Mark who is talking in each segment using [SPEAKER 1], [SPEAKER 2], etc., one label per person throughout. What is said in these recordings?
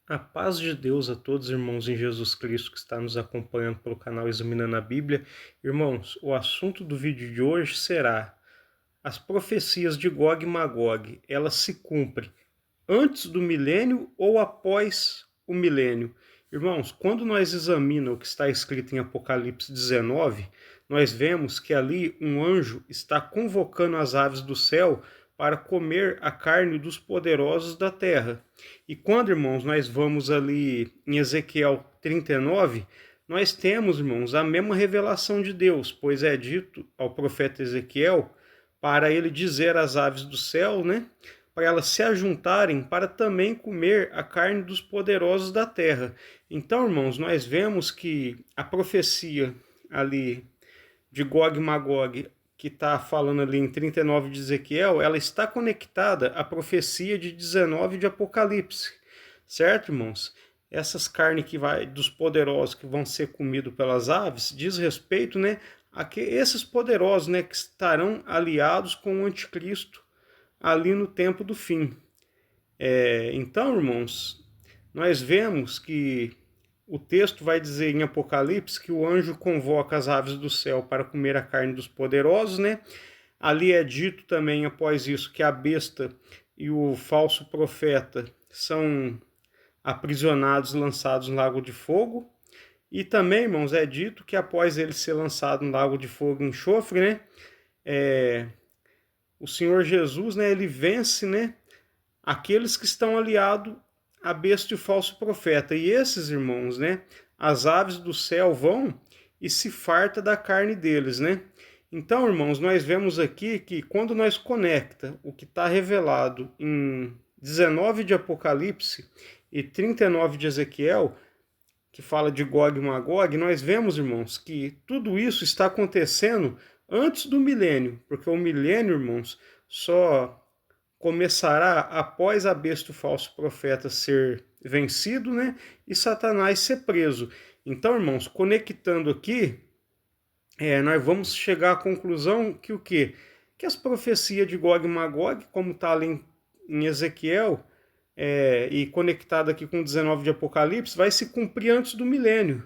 [SPEAKER 1] A paz de Deus a todos, irmãos em Jesus Cristo que está nos acompanhando pelo canal Examinando a Bíblia. Irmãos, o assunto do vídeo de hoje será: as profecias de Gog e Magog, elas se cumprem antes do milênio ou após o milênio? Irmãos, quando nós examinamos o que está escrito em Apocalipse 19, nós vemos que ali um anjo está convocando as aves do céu para comer a carne dos poderosos da terra. E quando, irmãos, nós vamos ali em Ezequiel 39, nós temos, irmãos, a mesma revelação de Deus, pois é dito ao profeta Ezequiel para ele dizer às aves do céu, né, para elas se ajuntarem para também comer a carne dos poderosos da terra. Então, irmãos, nós vemos que a profecia ali de Gog e Magog, que está falando ali em 39 de Ezequiel, ela está conectada à profecia de 19 de Apocalipse, certo, irmãos? Essas carnes que vai dos poderosos que vão ser comidos pelas aves diz respeito, né, a que esses poderosos, né, que estarão aliados com o anticristo ali no tempo do fim. Então, irmãos, nós vemos que o texto vai dizer em Apocalipse que o anjo convoca as aves do céu para comer a carne dos poderosos, né? Ali é dito também, após isso, que a besta e o falso profeta são aprisionados, lançados no lago de fogo. E também, irmãos, é dito que após ele ser lançado no lago de fogo e enxofre, né? O Senhor Jesus, né? Ele vence, né, aqueles que estão aliados à besta e o falso profeta. E esses, irmãos, né, as aves do céu vão e se farta da carne deles, né? Então, irmãos, nós vemos aqui que quando nós conecta o que está revelado em 19 de Apocalipse e 39 de Ezequiel, que fala de Gog e Magog, nós vemos, irmãos, que tudo isso está acontecendo antes do milênio, porque o milênio, irmãos, só começará após a besta o falso profeta ser vencido, né? E Satanás ser preso. Então, irmãos, conectando aqui, nós vamos chegar à conclusão que o quê? Que as profecias de Gog e Magog, como está ali em Ezequiel, e conectado aqui com 19 de Apocalipse, vai se cumprir antes do milênio.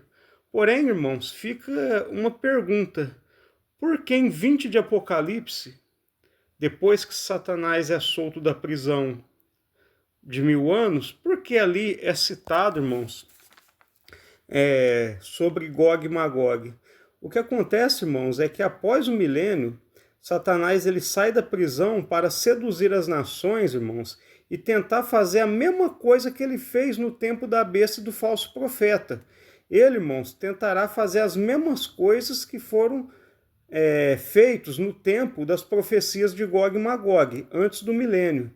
[SPEAKER 1] Porém, irmãos, fica uma pergunta: por que em 20 de Apocalipse, depois que Satanás é solto da prisão de 1000 anos, por que ali é citado, irmãos, sobre Gog e Magog? O que acontece, irmãos, é que após o milênio, Satanás ele sai da prisão para seduzir as nações, irmãos, e tentar fazer a mesma coisa que ele fez no tempo da besta e do falso profeta. Ele, irmãos, tentará fazer as mesmas coisas que foram feitos no tempo das profecias de Gog e Magog, antes do milênio.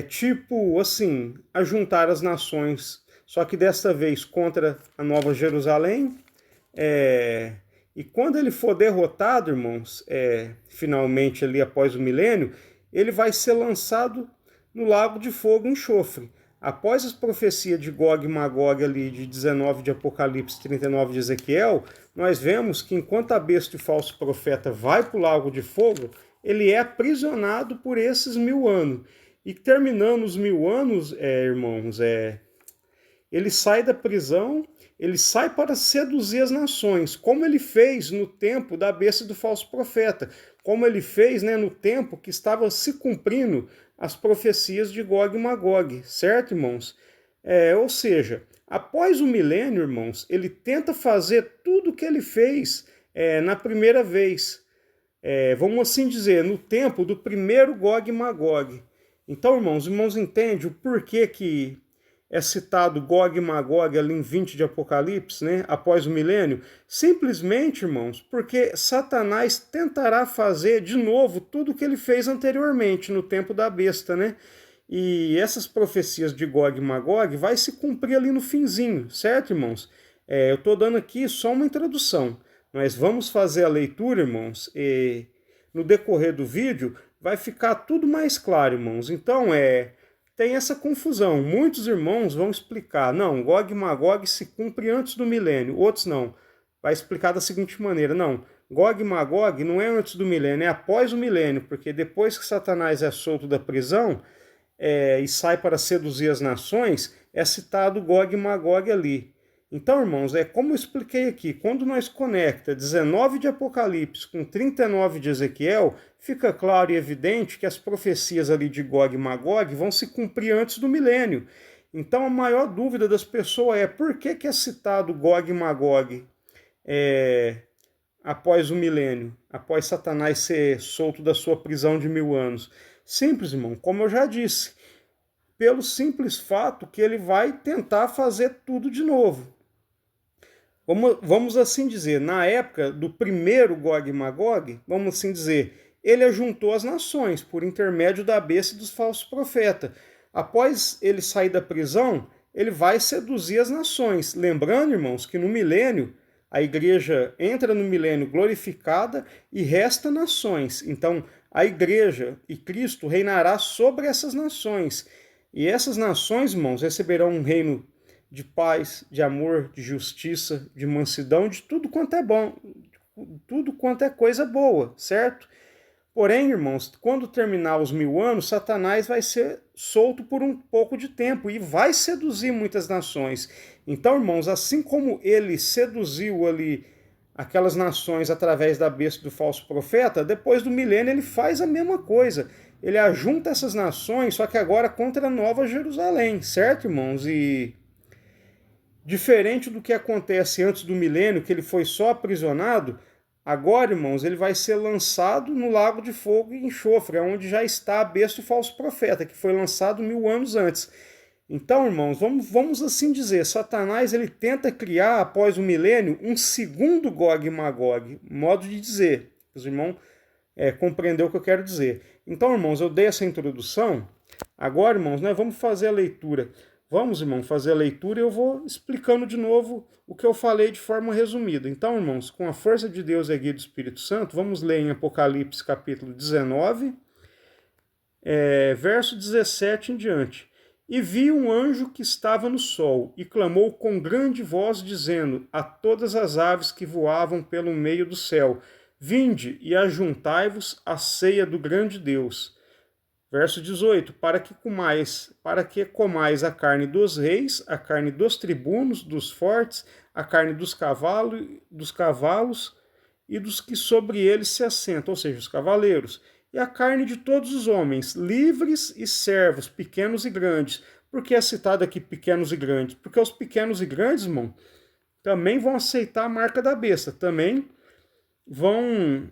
[SPEAKER 1] Tipo assim, ajuntar as nações, só que desta vez contra a Nova Jerusalém. E quando ele for derrotado, irmãos, finalmente ali após o milênio, ele vai ser lançado no lago de fogo e enxofre. Após as profecias de Gog e Magog ali de 19 de Apocalipse, 39 de Ezequiel, nós vemos que enquanto a besta e o falso profeta vai para o lago de fogo, ele é aprisionado por esses 1000 anos. E terminando os 1000 anos, irmãos, ele sai da prisão, ele sai para seduzir as nações, como ele fez no tempo da besta e do falso profeta, como ele fez, né, no tempo que estava se cumprindo as profecias de Gog e Magog, certo, irmãos? Ou seja, após o milênio, irmãos, ele tenta fazer tudo o que ele fez na primeira vez. Vamos assim dizer, no tempo do primeiro Gog e Magog. Então, irmãos entendem o porquê que é citado Gog e Magog ali em 20 de Apocalipse, né, após o milênio? Simplesmente, irmãos, porque Satanás tentará fazer de novo tudo o que ele fez anteriormente, no tempo da besta, né? E essas profecias de Gog e Magog vai se cumprir ali no finzinho, certo, irmãos? Eu estou dando aqui só uma introdução. Nós vamos fazer a leitura, irmãos, e no decorrer do vídeo vai ficar tudo mais claro, irmãos. Então, tem essa confusão. Muitos irmãos vão explicar, não, Gog e Magog se cumpre antes do milênio. Outros não. Vai explicar da seguinte maneira, não, Gog e Magog não é antes do milênio, é após o milênio, porque depois que Satanás é solto da prisão e sai para seduzir as nações, é citado Gog e Magog ali. Então, irmãos, como eu expliquei aqui, quando nós conecta 19 de Apocalipse com 39 de Ezequiel, fica claro e evidente que as profecias ali de Gog e Magog vão se cumprir antes do milênio. Então, a maior dúvida das pessoas é por que é citado Gog e Magog após o milênio, após Satanás ser solto da sua prisão de 1000 anos? Simples, irmão, como eu já disse, pelo simples fato que ele vai tentar fazer tudo de novo. Vamos assim dizer, na época do primeiro Gog e Magog, vamos assim dizer, ele ajuntou as nações por intermédio da besta e dos falsos profetas. Após ele sair da prisão, ele vai seduzir as nações. Lembrando, irmãos, que no milênio, a igreja entra no milênio glorificada e resta nações. Então, a igreja e Cristo reinará sobre essas nações. E essas nações, irmãos, receberão um reino de paz, de amor, de justiça, de mansidão, de tudo quanto é bom, tudo quanto é coisa boa, certo? Porém, irmãos, quando terminar os 1000 anos, Satanás vai ser solto por um pouco de tempo e vai seduzir muitas nações. Então, irmãos, assim como ele seduziu ali aquelas nações através da besta do falso profeta, depois do milênio ele faz a mesma coisa. Ele ajunta essas nações, só que agora contra a Nova Jerusalém, certo, irmãos? E diferente do que acontece antes do milênio, que ele foi só aprisionado, agora, irmãos, ele vai ser lançado no lago de fogo e enxofre, onde já está a besta do falso profeta, que foi lançado 1000 anos antes. Então, irmãos, vamos assim dizer, Satanás ele tenta criar, após o milênio, um segundo Gog e Magog, modo de dizer. Os irmãos compreendeu o que eu quero dizer. Então, irmãos, eu dei essa introdução. Agora, irmãos, nós vamos fazer a leitura. Vamos, irmão, fazer a leitura e eu vou explicando de novo o que eu falei de forma resumida. Então, irmãos, com a força de Deus e a guia do Espírito Santo, vamos ler em Apocalipse capítulo 19, verso 17 em diante. E vi um anjo que estava no sol e clamou com grande voz, dizendo a todas as aves que voavam pelo meio do céu: Vinde e ajuntai-vos à ceia do grande Deus. Verso 18, para que comais a carne dos reis, a carne dos tribunos, dos fortes, a carne dos cavalos e dos que sobre eles se assentam, ou seja, os cavaleiros, e a carne de todos os homens, livres e servos, pequenos e grandes. Por que é citado aqui pequenos e grandes? Porque os pequenos e grandes, irmão, também vão aceitar a marca da besta, também vão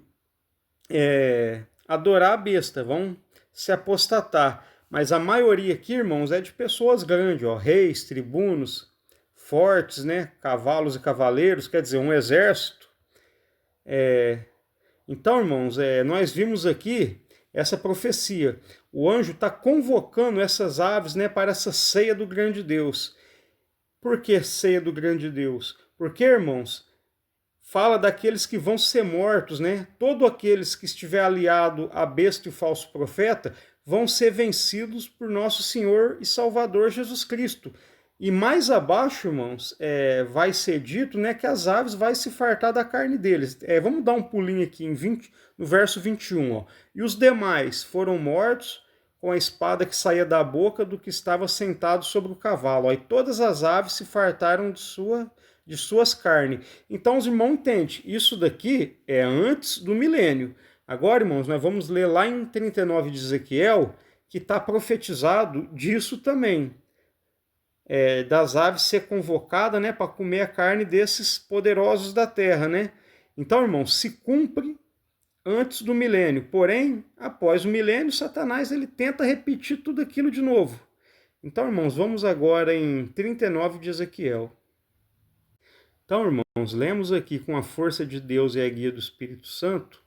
[SPEAKER 1] adorar a besta, vão se apostatar. Mas a maioria aqui, irmãos, é de pessoas grandes, reis, tribunos, fortes, né? Cavalos e cavaleiros, quer dizer, um exército. Então, irmãos, nós vimos aqui essa profecia. O anjo está convocando essas aves, né, para essa ceia do grande Deus. Por que ceia do grande Deus? Porque, irmãos, fala daqueles que vão ser mortos, né? Todos aqueles que estiver aliado à besta e o falso profeta vão ser vencidos por nosso Senhor e Salvador Jesus Cristo. E mais abaixo, irmãos, vai ser dito, né, que as aves vai se fartar da carne deles. Vamos dar um pulinho aqui no verso 21. Ó. E os demais foram mortos com a espada que saía da boca do que estava sentado sobre o cavalo. Ó. E todas as aves se fartaram de suas carnes. Então os irmãos entendem, isso daqui é antes do milênio. Agora, irmãos, nós vamos ler lá em 39 de Ezequiel, que está profetizado disso também. Das aves ser convocada, né, para comer a carne desses poderosos da terra, né? Então, irmãos, se cumpre antes do milênio. Porém, após o milênio, Satanás ele tenta repetir tudo aquilo de novo. Então, irmãos, vamos agora em 39 de Ezequiel. Então, irmãos, lemos aqui com a força de Deus e a guia do Espírito Santo,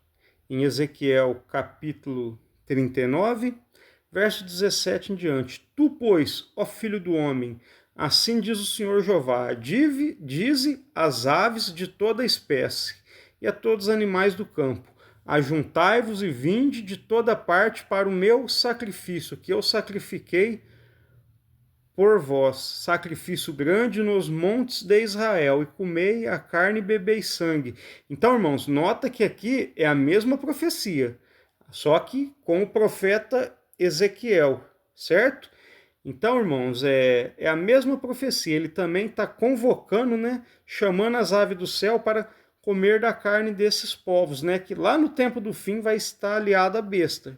[SPEAKER 1] em Ezequiel capítulo 39, verso 17 em diante. Tu, pois, ó filho do homem, assim diz o Senhor Jeová, dize às aves de toda espécie e a todos os animais do campo, ajuntai-vos e vinde de toda parte para o meu sacrifício, que eu sacrifiquei por vós, sacrifício grande nos montes de Israel, e comei a carne e bebei sangue. Então, irmãos, nota que aqui é a mesma profecia, só que com o profeta Ezequiel, certo? Então, irmãos, é a mesma profecia. Ele também está convocando, né, chamando as aves do céu para comer da carne desses povos, né, que lá no tempo do fim vai estar aliada à besta.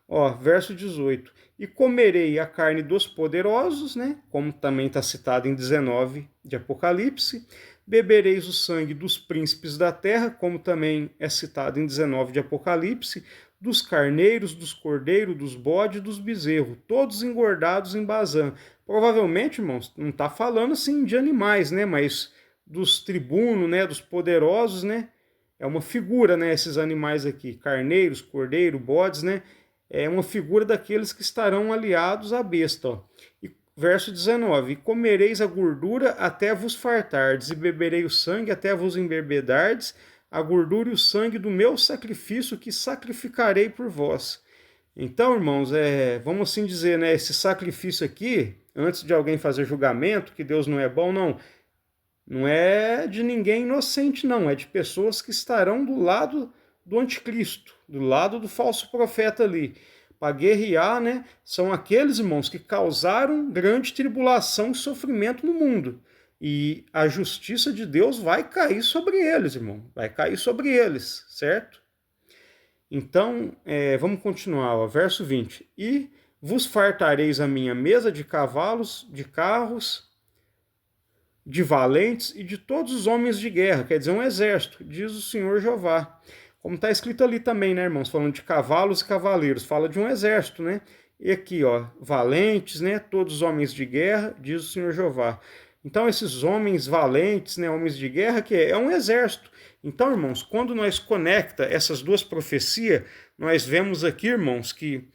[SPEAKER 1] Ó, verso 18. E comerei a carne dos poderosos, né, como também está citado em 19 de Apocalipse. Bebereis o sangue dos príncipes da terra, como também é citado em 19 de Apocalipse, dos carneiros, dos cordeiros, dos bodes e dos bezerros, todos engordados em Bazã. Provavelmente, irmãos, não está falando assim de animais, né, mas dos tribunos, né, dos poderosos, né, é uma figura, né, esses animais aqui, carneiros, cordeiro, bodes, né, é uma figura daqueles que estarão aliados à besta. Ó. E verso 19: E comereis a gordura até vos fartardes, e beberei o sangue até vos embebedardes, a gordura e o sangue do meu sacrifício que sacrificarei por vós. Então, irmãos, vamos assim dizer, né, esse sacrifício aqui, antes de alguém fazer julgamento, que Deus não é bom, não. Não é de ninguém inocente, não. É de pessoas que estarão do lado do anticristo, do lado do falso profeta ali. Para guerrear, né? São aqueles, irmãos, que causaram grande tribulação e sofrimento no mundo. E a justiça de Deus vai cair sobre eles, irmão. Vai cair sobre eles, certo? Então, vamos continuar, ó, verso 20. E vos fartareis a minha mesa de cavalos, de carros, de valentes e de todos os homens de guerra, quer dizer, um exército, diz o Senhor Jeová. Como está escrito ali também, né, irmãos? Falando de cavalos e cavaleiros, fala de um exército, né? E aqui, ó, valentes, né? Todos os homens de guerra, diz o Senhor Jeová. Então, esses homens valentes, né, homens de guerra, que é um exército. Então, irmãos, quando nós conecta essas duas profecias, nós vemos aqui, irmãos, que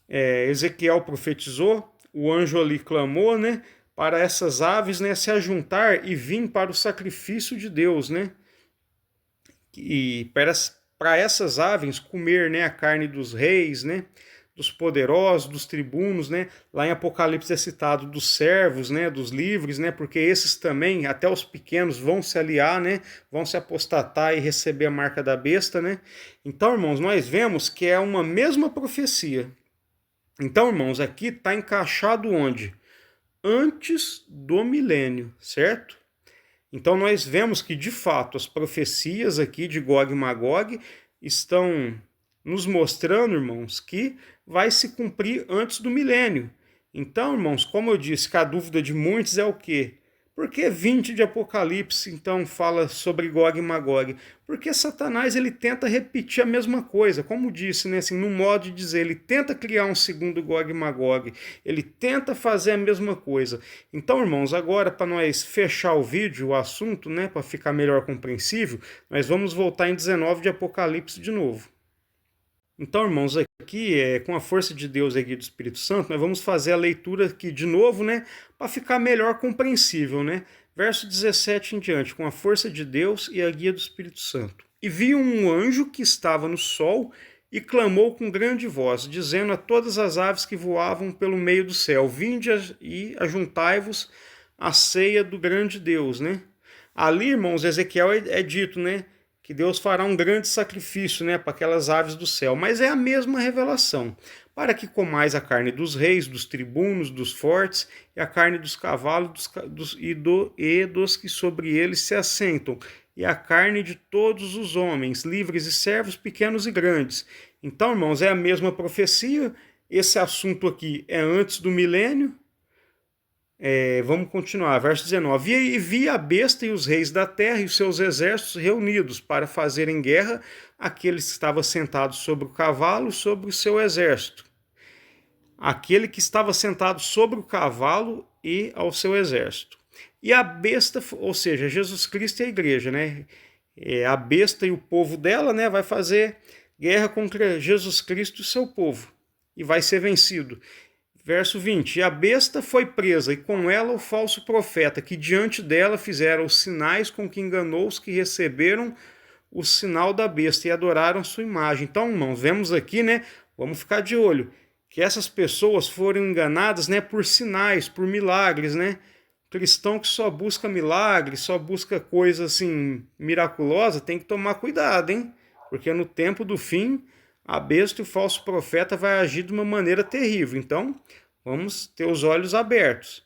[SPEAKER 1] Ezequiel profetizou, o anjo ali clamou, né? Para essas aves, né, se ajuntar e vir para o sacrifício de Deus, né? E para essas aves comer, né, a carne dos reis, né, dos poderosos, dos tribunos, né? Lá em Apocalipse é citado dos servos, né, dos livres, né? Porque esses também, até os pequenos, vão se aliar, né? Vão se apostatar e receber a marca da besta, né? Então, irmãos, nós vemos que é uma mesma profecia. Então, irmãos, aqui está encaixado onde? Antes do milênio, certo? Então nós vemos que, de fato, as profecias aqui de Gog e Magog estão nos mostrando, irmãos, que vai se cumprir antes do milênio. Então, irmãos, como eu disse, que a dúvida de muitos é o quê? Por que 20 de Apocalipse, então, fala sobre Gog e Magog? Porque Satanás, ele tenta repetir a mesma coisa, como disse, né, assim, no modo de dizer, ele tenta criar um segundo Gog e Magog, ele tenta fazer a mesma coisa. Então, irmãos, agora, para nós fechar o vídeo, o assunto, né, para ficar melhor compreensível, nós vamos voltar em 19 de Apocalipse de novo. Então, irmãos, aqui, com a força de Deus e do Espírito Santo, nós vamos fazer a leitura aqui de novo, né, para ficar melhor compreensível, né? Verso 17 em diante, com a força de Deus e a guia do Espírito Santo. E vi um anjo que estava no sol e clamou com grande voz, dizendo a todas as aves que voavam pelo meio do céu, vinde e ajuntai-vos à ceia do grande Deus, né? Ali, irmãos, Ezequiel é dito, né, que Deus fará um grande sacrifício, né, para aquelas aves do céu. Mas é a mesma revelação. Para que comais a carne dos reis, dos tribunos, dos fortes, e a carne dos cavalos e dos que sobre eles se assentam, e a carne de todos os homens, livres e servos, pequenos e grandes. Então, irmãos, é a mesma profecia. Esse assunto aqui é antes do milênio. Vamos continuar, verso 19. E vi a besta e os reis da terra e os seus exércitos reunidos para fazerem guerra àqueles que estavam sentados sobre o cavalo, sobre o seu exército. Aquele que estava sentado sobre o cavalo e ao seu exército. E a besta, ou seja, Jesus Cristo e a igreja, né? A besta e o povo dela, né, vai fazer guerra contra Jesus Cristo e o seu povo. E vai ser vencido. Verso 20. E a besta foi presa, e com ela o falso profeta, que diante dela fizeram os sinais com que enganou os que receberam o sinal da besta e adoraram sua imagem. Então, irmãos, vemos aqui, né? Vamos ficar de olho, que essas pessoas foram enganadas, né, por sinais, por milagres, né? Cristão que só busca milagres, só busca coisa assim miraculosa, tem que tomar cuidado, hein? Porque no tempo do fim, a besta e o falso profeta vai agir de uma maneira terrível. Então, Vamos ter os olhos abertos.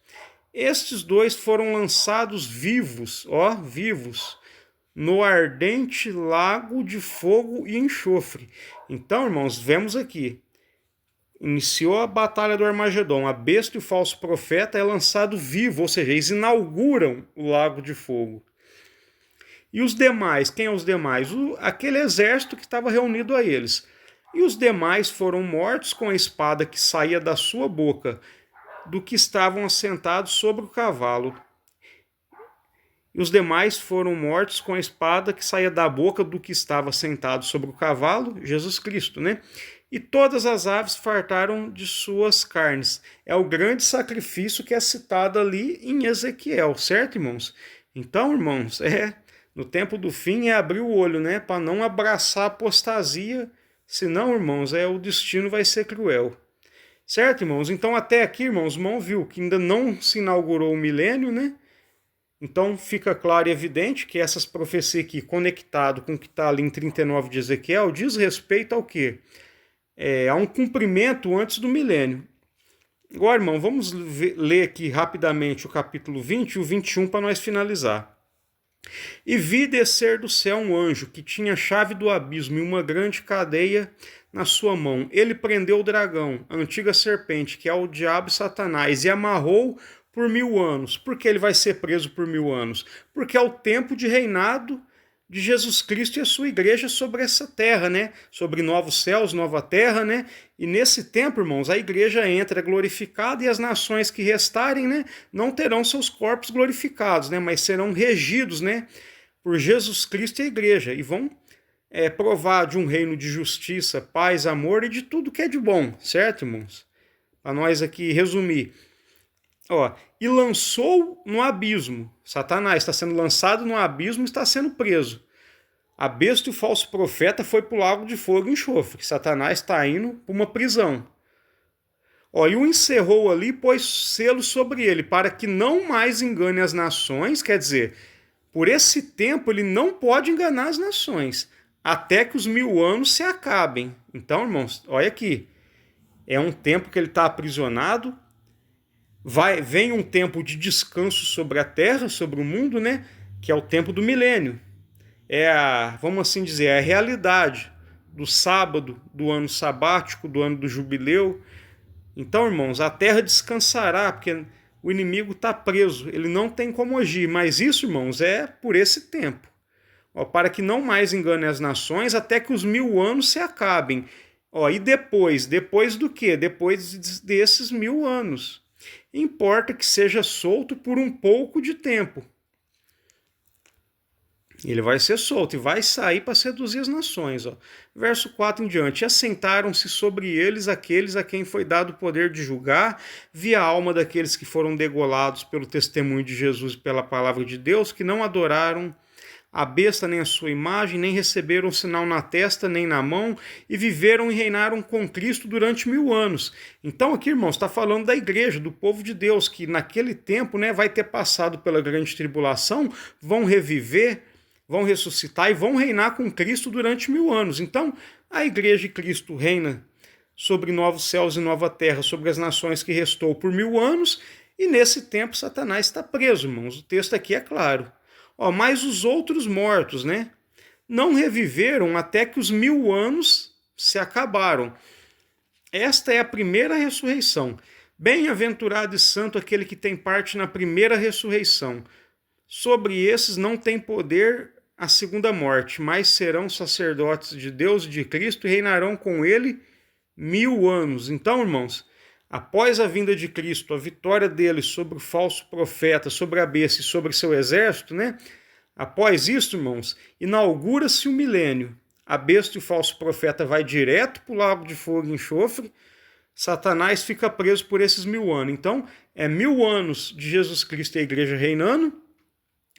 [SPEAKER 1] Estes dois foram lançados vivos, vivos, no ardente lago de fogo e enxofre. Então, irmãos, vemos aqui. Iniciou a batalha do Armagedon. A besta e o falso profeta é lançado vivo, ou seja, eles inauguram o lago de fogo. E os demais, quem é os demais? Aquele exército que estava reunido a eles. E os demais foram mortos com a espada que saía da sua boca, do que estavam assentados sobre o cavalo. E os demais foram mortos com a espada que saía da boca do que estava sentado sobre o cavalo, Jesus Cristo, né? E todas as aves fartaram de suas carnes. É o grande sacrifício que é citado ali em Ezequiel, certo, irmãos? Então, irmãos, no tempo do fim é abrir o olho, né? Para não abraçar a apostasia, senão, irmãos, o destino vai ser cruel. Certo, irmãos? Então, até aqui, irmãos, o irmão viu que ainda não se inaugurou o milênio, né? Então, fica claro e evidente que essas profecias aqui, conectado com o que está ali em 39 de Ezequiel, diz respeito ao quê? A um cumprimento antes do milênio. Agora, irmão, vamos ler aqui rapidamente o capítulo 20 e o 21 para nós finalizar. E vi descer do céu um anjo que tinha a chave do abismo e uma grande cadeia na sua mão. Ele prendeu o dragão, a antiga serpente, que é o diabo e Satanás, e amarrou por 1000 anos. Por que ele vai ser preso por 1000 anos? Porque é o tempo de reinado de Jesus Cristo e a sua igreja sobre essa terra, né? Sobre novos céus, nova terra, né? E nesse tempo, irmãos, a igreja entra glorificada e as nações que restarem, né, não terão seus corpos glorificados, né, mas serão regidos, né, por Jesus Cristo e a igreja, e vão provar de um reino de justiça, paz, amor e de tudo que é de bom, certo, irmãos? Para nós aqui resumir. E lançou no abismo. Satanás está sendo lançado no abismo e está sendo preso. A besta e o falso profeta foi para o lago de fogo e enxofre. Satanás está indo para uma prisão. E o encerrou ali, pôs selo sobre ele, para que não mais engane as nações. Quer dizer, por esse tempo ele não pode enganar as nações, até que os 1000 anos se acabem. Então, irmãos, olha aqui. É um tempo que ele está aprisionado. Vem um tempo de descanso sobre a terra, sobre o mundo, né? Que é o tempo do milênio. Vamos assim dizer, a realidade do sábado, do ano sabático, do ano do jubileu. Então, irmãos, a terra descansará, porque o inimigo está preso, ele não tem como agir. Mas isso, irmãos, é por esse tempo. Para que não mais engane as nações, até que os 1000 anos se acabem. E depois do quê? Depois desses 1000 anos. Importa que seja solto por um pouco de tempo. Ele vai ser solto e vai sair para seduzir as nações. Verso 4 em diante. E assentaram-se sobre eles aqueles a quem foi dado o poder de julgar, via a alma daqueles que foram degolados pelo testemunho de Jesus e pela palavra de Deus, que não adoraram a besta nem a sua imagem, nem receberam sinal na testa nem na mão, e viveram e reinaram com Cristo durante 1000 anos. Então aqui, irmãos, está falando da igreja, do povo de Deus, que naquele tempo, né, vai ter passado pela grande tribulação, vão reviver, vão ressuscitar e vão reinar com Cristo durante 1000 anos. Então a igreja de Cristo reina sobre novos céus e nova terra, sobre as nações que restou por 1000 anos, e nesse tempo Satanás está preso, irmãos. O texto aqui é claro. Mas os outros mortos, né, não reviveram até que os 1000 anos se acabaram. Esta é a primeira ressurreição. Bem-aventurado e santo aquele que tem parte na primeira ressurreição. Sobre esses não tem poder a segunda morte, mas serão sacerdotes de Deus e de Cristo e reinarão com ele 1000 anos. Então, irmãos, após a vinda de Cristo, a vitória dele sobre o falso profeta, sobre a besta e sobre seu exército, né? Após isso, irmãos, inaugura-se o milênio. A besta e o falso profeta vai direto para o lago de fogo e enxofre. Satanás fica preso por esses 1000 anos. Então, 1000 anos de Jesus Cristo e a igreja reinando,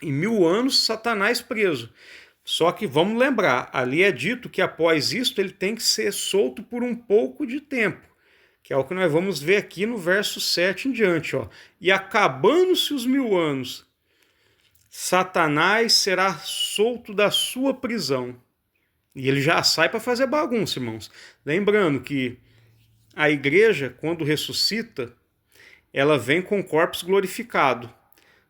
[SPEAKER 1] e 1000 anos Satanás preso. Só que vamos lembrar, ali é dito que após isso ele tem que ser solto por um pouco de tempo, que é o que nós vamos ver aqui no verso 7 em diante. E acabando-se os 1000 anos, Satanás será solto da sua prisão. E ele já sai para fazer bagunça, irmãos. Lembrando que a igreja, quando ressuscita, ela vem com corpos glorificado.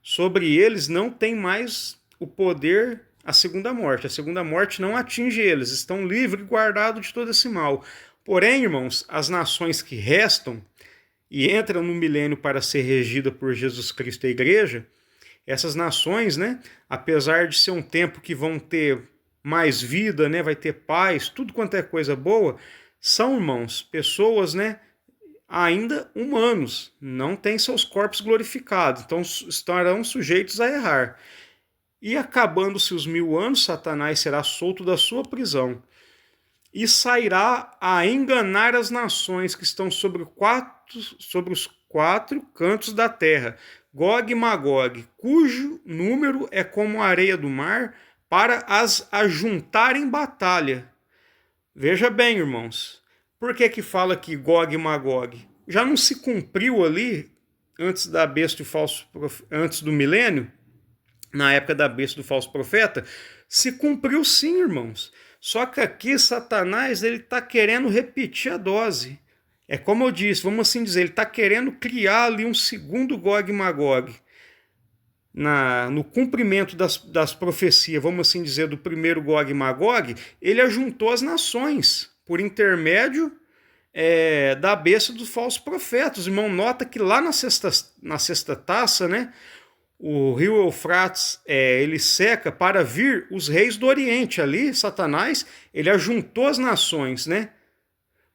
[SPEAKER 1] Sobre eles não tem mais o poder a segunda morte. A segunda morte não atinge eles, estão livres e guardados de todo esse mal. Porém, irmãos, as nações que restam e entram no milênio para ser regida por Jesus Cristo e a igreja, essas nações, né, apesar de ser um tempo que vão ter mais vida, né, vai ter paz, tudo quanto é coisa boa, são, irmãos, pessoas, né, ainda humanos, não têm seus corpos glorificados, então estarão sujeitos a errar. E acabando-se os 1000 anos, Satanás será solto da sua prisão e sairá a enganar as nações que estão sobre os 4 cantos da terra, Gog e Magog, cujo número é como a areia do mar, para as ajuntar em batalha. Veja bem, irmãos, por que fala que Gog e Magog? Já não se cumpriu ali, antes da besta e falso, antes do milênio, na época da besta do falso profeta? Se cumpriu sim, irmãos. Só que aqui Satanás ele está querendo repetir a dose. É como eu disse, vamos assim dizer, ele está querendo criar ali um segundo Gog e Magog. No cumprimento das profecias, vamos assim dizer, do primeiro Gog e Magog, ele ajuntou as nações por intermédio da besta dos falsos profetas. Irmão, nota que lá na sexta taça, né, o rio Eufrates ele seca para vir os reis do Oriente. Ali, Satanás, ele ajuntou as nações, né,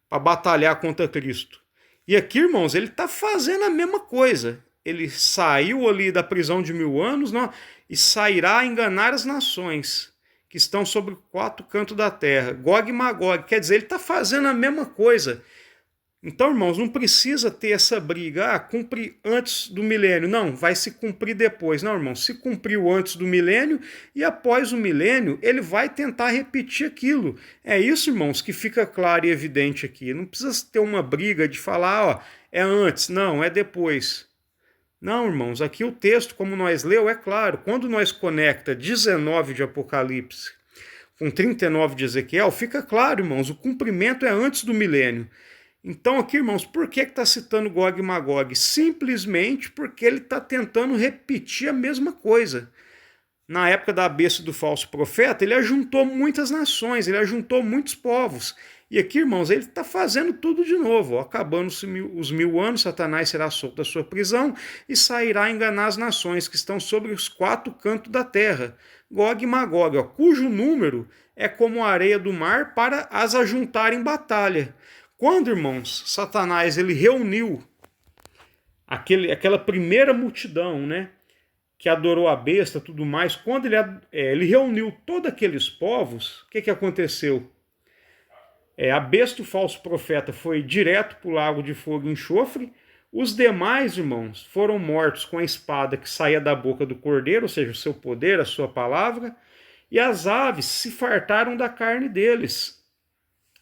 [SPEAKER 1] para batalhar contra Cristo. E aqui, irmãos, ele está fazendo a mesma coisa. Ele saiu ali da prisão de 1000 anos, não, e sairá a enganar as nações que estão sobre 4 cantos da terra. Gog e Magog, quer dizer, ele está fazendo a mesma coisa. Então, irmãos, não precisa ter essa briga, cumpre antes do milênio. Não, vai se cumprir depois. Não, irmãos, se cumpriu antes do milênio e após o milênio, ele vai tentar repetir aquilo. É isso, irmãos, que fica claro e evidente aqui. Não precisa ter uma briga de falar, ó, é antes. Não, é depois. Não, irmãos, aqui o texto, como nós leu, é claro. Quando nós conecta 19 de Apocalipse com 39 de Ezequiel, fica claro, irmãos, o cumprimento é antes do milênio. Então aqui, irmãos, por que está citando Gog e Magog? Simplesmente porque ele está tentando repetir a mesma coisa. Na época da besta do falso profeta, ele ajuntou muitas nações, ele ajuntou muitos povos. E aqui, irmãos, ele está fazendo tudo de novo. Acabando-se os 1000 anos, Satanás será solto da sua prisão e sairá a enganar as nações que estão sobre os 4 cantos da terra. Gog e Magog, cujo número é como a areia do mar para as ajuntar em batalha. Quando, irmãos, Satanás ele reuniu aquela primeira multidão, né, que adorou a besta, tudo mais, quando ele reuniu todos aqueles povos, o que aconteceu? A besta, o falso profeta, foi direto para o lago de fogo e enxofre. Os demais, irmãos, foram mortos com a espada que saía da boca do cordeiro, ou seja, o seu poder, a sua palavra, e as aves se fartaram da carne deles.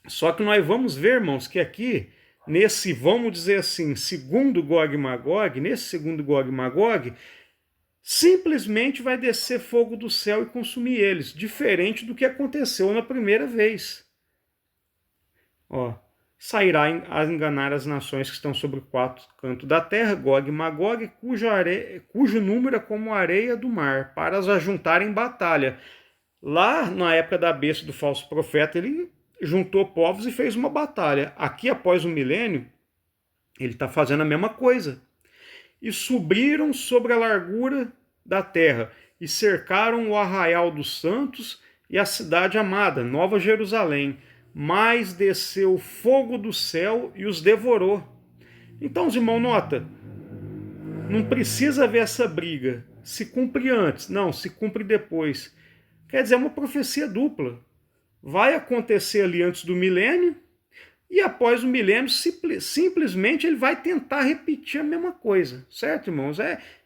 [SPEAKER 1] Só que nós vamos ver, irmãos, que aqui, nesse, vamos dizer assim, segundo Gog e Magog, simplesmente vai descer fogo do céu e consumir eles, diferente do que aconteceu na primeira vez. Sairá a enganar as nações que estão sobre 4 cantos da terra, Gog e Magog, cujo número é como a areia do mar, para as ajuntar em batalha. Lá, na época da besta do falso profeta, ele juntou povos e fez uma batalha. Aqui, após o milênio, ele está fazendo a mesma coisa. E subiram sobre a largura da terra, e cercaram o arraial dos santos e a cidade amada, Nova Jerusalém. Mas desceu fogo do céu e os devorou. Então, os irmãos, nota, não precisa haver essa briga. Se cumpre antes, não, se cumpre depois. Quer dizer, é uma profecia dupla. Vai acontecer ali antes do milênio, e após o milênio, simplesmente ele vai tentar repetir a mesma coisa. Certo, irmãos?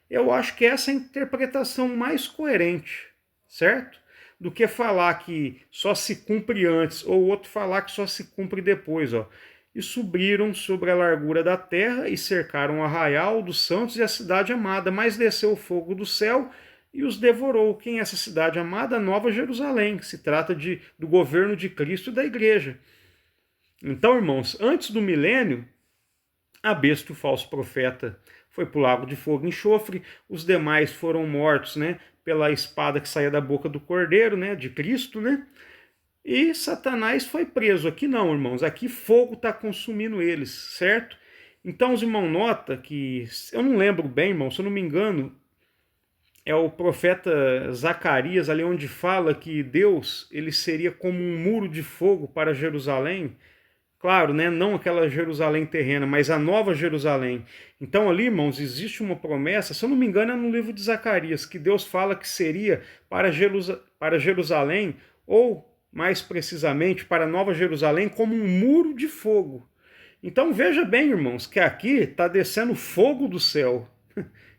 [SPEAKER 1] Eu acho que essa é a interpretação mais coerente, certo? Do que falar que só se cumpre antes, ou outro falar que só se cumpre depois. E subiram sobre a largura da terra e cercaram o arraial dos santos e a cidade amada, mas desceu o fogo do céu e os devorou. Quem é essa cidade amada? Nova Jerusalém, que se trata do governo de Cristo e da igreja. Então, irmãos, antes do milênio, a besta, o falso profeta, foi para o lago de fogo e enxofre, os demais foram mortos, né, pela espada que saía da boca do Cordeiro, né, de Cristo, né, e Satanás foi preso. Aqui não, irmãos, aqui fogo está consumindo eles, certo? Então os irmãos notam que, eu não lembro bem, irmão, se eu não me engano, é o profeta Zacarias, ali onde fala que Deus ele seria como um muro de fogo para Jerusalém. Claro, né, não aquela Jerusalém terrena, mas a nova Jerusalém. Então ali, irmãos, existe uma promessa, se eu não me engano é no livro de Zacarias, que Deus fala que seria para Jerusalém, ou mais precisamente para a nova Jerusalém, como um muro de fogo. Então veja bem, irmãos, que aqui está descendo fogo do céu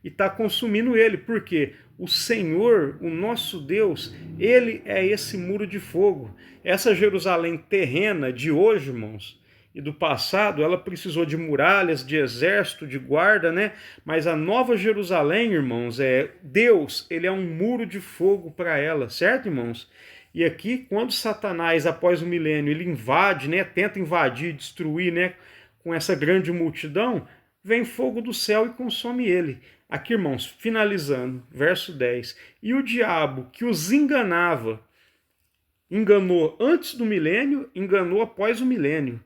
[SPEAKER 1] e está consumindo ele, porque o Senhor, o nosso Deus, ele é esse muro de fogo. Essa Jerusalém terrena de hoje, irmãos, e do passado, ela precisou de muralhas, de exército, de guarda, né? Mas a nova Jerusalém, irmãos, Deus, ele é um muro de fogo para ela, certo, irmãos? E aqui, quando Satanás, após o milênio, ele invade, né? Tenta invadir, destruir, né? Com essa grande multidão, vem fogo do céu e consome ele. Aqui, irmãos, finalizando, verso 10. E o diabo que os enganava, enganou antes do milênio, enganou após o milênio.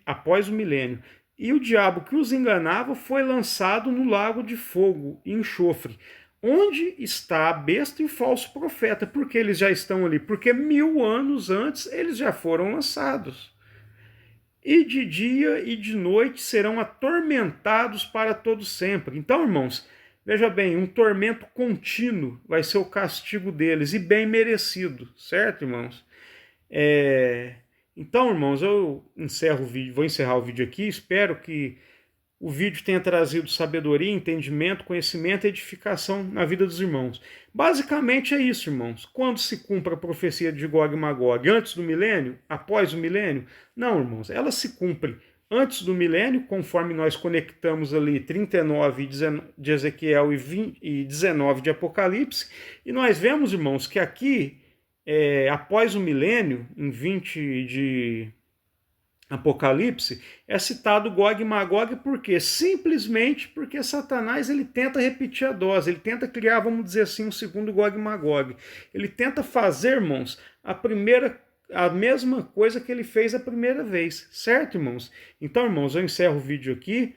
[SPEAKER 1] Após o milênio. E o diabo que os enganava foi lançado no lago de fogo e enxofre, onde está a besta e o falso profeta. Por que eles já estão ali? Porque 1000 anos antes eles já foram lançados. E de dia e de noite serão atormentados para todo sempre. Então, irmãos, veja bem, um tormento contínuo vai ser o castigo deles, e bem merecido, certo, irmãos? Então, irmãos, eu encerro o vídeo, vou encerrar o vídeo aqui, espero que o vídeo tenha trazido sabedoria, entendimento, conhecimento e edificação na vida dos irmãos. Basicamente é isso, irmãos. Quando se cumpre a profecia de Gog e Magog? Antes do milênio? Após o milênio? Não, irmãos. Ela se cumpre antes do milênio, conforme nós conectamos ali 39 de Ezequiel e 19 de Apocalipse. E nós vemos, irmãos, que aqui, após o milênio, em 20 de Apocalipse, é citado Gog e Magog por quê? Simplesmente porque Satanás ele tenta repetir a dose, ele tenta criar, vamos dizer assim, um segundo Gog e Magog. Ele tenta fazer, irmãos, a mesma coisa que ele fez a primeira vez, certo, irmãos? Então, irmãos, eu encerro o vídeo aqui.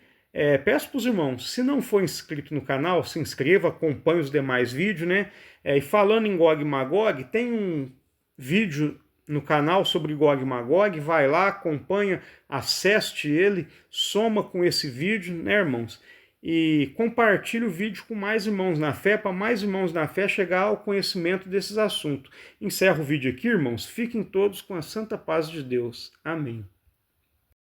[SPEAKER 1] Peço para os irmãos, se não for inscrito no canal, se inscreva, acompanhe os demais vídeos, né? E falando em Gog e Magog, tem um vídeo no canal sobre Gog e Magog, vai lá, acompanha, acesse ele, soma com esse vídeo, né, irmãos? E compartilhe o vídeo com mais irmãos na fé, para mais irmãos na fé chegar ao conhecimento desses assuntos. Encerro o vídeo aqui, irmãos. Fiquem todos com a santa paz de Deus. Amém.